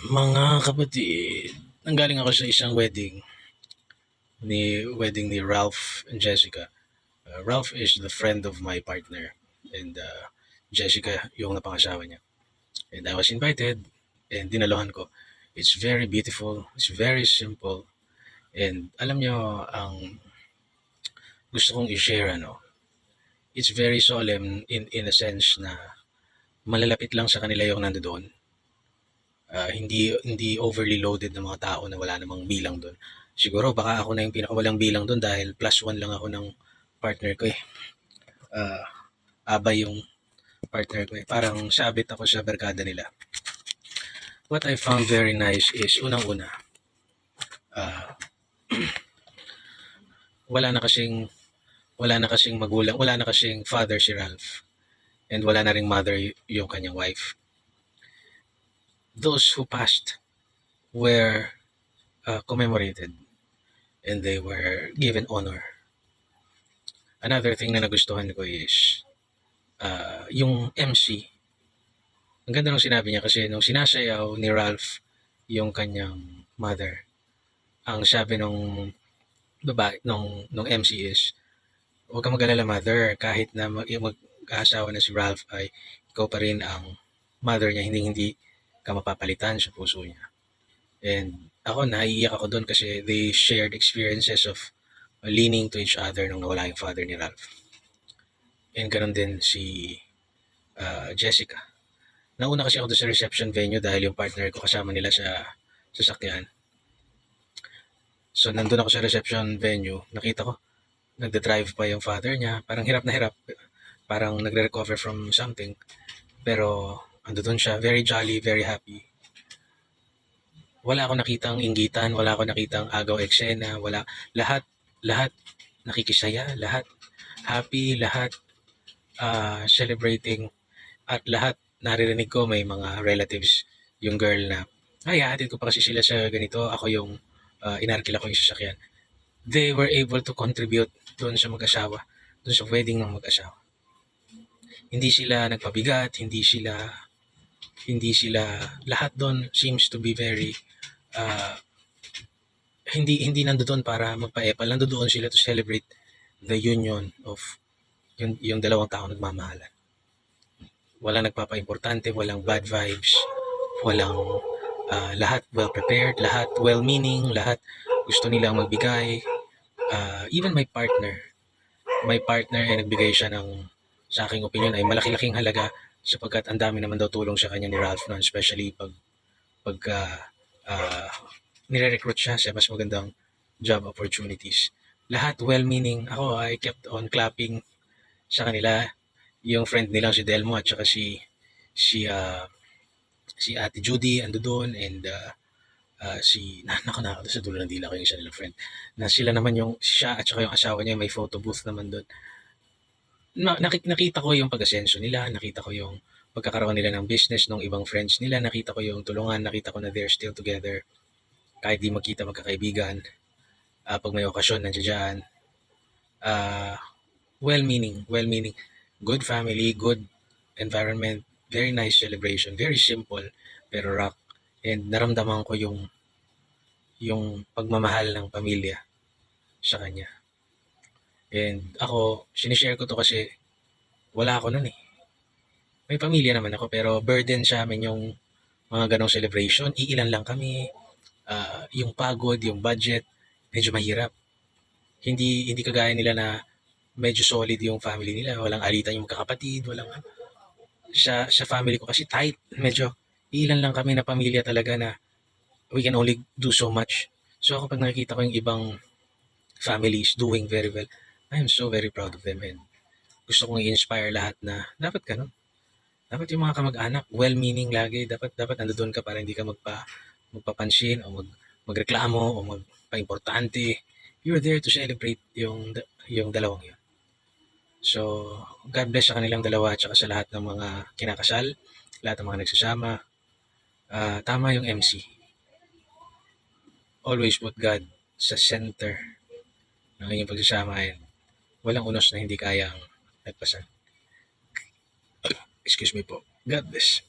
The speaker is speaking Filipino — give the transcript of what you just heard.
Mga kapatid, nanggaling ako sa isang wedding ni Ralph and Jessica. Ralph is the friend of my partner and Jessica yung napangasawa niya. And I was invited and dinalohan ko. It's very beautiful, it's very simple, and alam nyo, ang gusto kong i-share, it's very solemn in a sense na malalapit lang sa kanila yung nandoon. Hindi overly loaded ng mga tao na wala namang bilang doon. Siguro baka ako na yung pinakawalang bilang doon dahil +1 lang ako ng partner ko eh. Abay yung partner ko eh. Parang sabit ako sa barkada nila. What I found very nice is unang-una, wala na kasing magulang, wala na kasing father si Ralph. And wala na ring mother yung kanyang wife. Those who passed were commemorated and they were given honor. Another thing na nagustuhan ko is yung MC. Ang ganda ng sinabi niya kasi nung sinasayaw ni Ralph yung kanyang mother, ang sabi nung babae, nung MC is, huwag ka mag-alala mother, kahit na mag-asawa na si Ralph ay ikaw pa rin ang mother niya, hindi ka mapapalitan sa puso niya. And ako, naiiyak ako doon kasi they shared experiences of leaning to each other nung nawala yung father ni Ralph. And ganoon din si Jessica. Nauna kasi ako doon sa reception venue dahil yung partner ko kasama nila sa sasakyan. So nandun ako sa reception venue, nakita ko, nagda-drive pa yung father niya, parang hirap na hirap, parang nagre-recover from something. Pero ando doon siya, very jolly, very happy. Wala ako nakitang inggitan, wala ako nakitang agaw eksena, lahat nakikisaya, lahat happy, lahat celebrating, at lahat naririnig ko may mga relatives, yung girl na, ay, hatid ko pa kasi sila sa ganito, ako yung inarkil ako yung sasakyan. They were able to contribute doon sa mag-asawa, doon sa wedding ng mag-asawa. Hindi sila nagpabigat, hindi sila, lahat doon seems to be very, hindi nandoon para magpa-epal, nandoon sila to celebrate the union of yung dalawang tao nagmamahalan. Walang nagpapa-importante, walang bad vibes, walang lahat well prepared, lahat well meaning, lahat gusto nilang magbigay. Even my partner ay nagbigay siya ng, sa aking opinion, ay malaki-laking halaga sapagkat ang dami naman daw tulong sa kanya ni Ralph noon, especially pag nire-recruit siya sa mas magandang job opportunities. Lahat well-meaning. Ako, I kept on clapping sa kanila. Yung friend nilang si Delmo at saka si Ate Judy ando doon, and si nako sa dulo ng dila ko yung isa nilang friend na sila naman, yung siya at saka yung asawa niya, may photo booth naman doon. Nakita ko yung pag-asenso nila, nakita ko yung pagkakaroon nila ng business ng ibang friends nila, nakita ko yung tulungan, nakita ko na they're still together kahit di magkita, magkakaibigan. Pag may okasyon, nandiyan. Well-meaning, good family, good environment, very nice celebration, very simple pero rock. And naramdaman ko yung pagmamahal ng pamilya sa kanya. And ako, sinishare ko to kasi wala ako nun eh. May pamilya naman ako pero burden sa amin yung mga ganong celebration. Iilan lang kami. Yung pagod, yung budget, medyo mahirap. Hindi kagaya nila na medyo solid yung family nila. Walang alitan yung magkakapatid, walang sa family ko kasi tight. Medyo ilan lang kami na pamilya talaga na we can only do so much. So ako pag nakikita ko yung ibang families doing very well, I am so very proud of them, and gusto kong i-inspire lahat na dapat ganun. Dapat yung mga kamag-anak, well-meaning lagi. Dapat nandoon ka para hindi ka magpapansin o magreklamo o magpa-importante. You're there to celebrate yung dalawang yun. So, God bless sa kanilang dalawa at saka sa lahat ng mga kinakasal, lahat ng mga nagsasama. Tama yung MC. Always put God sa center ng inyong pagsasama, and walang unos na hindi kayang nagpasan. Excuse me po. God bless.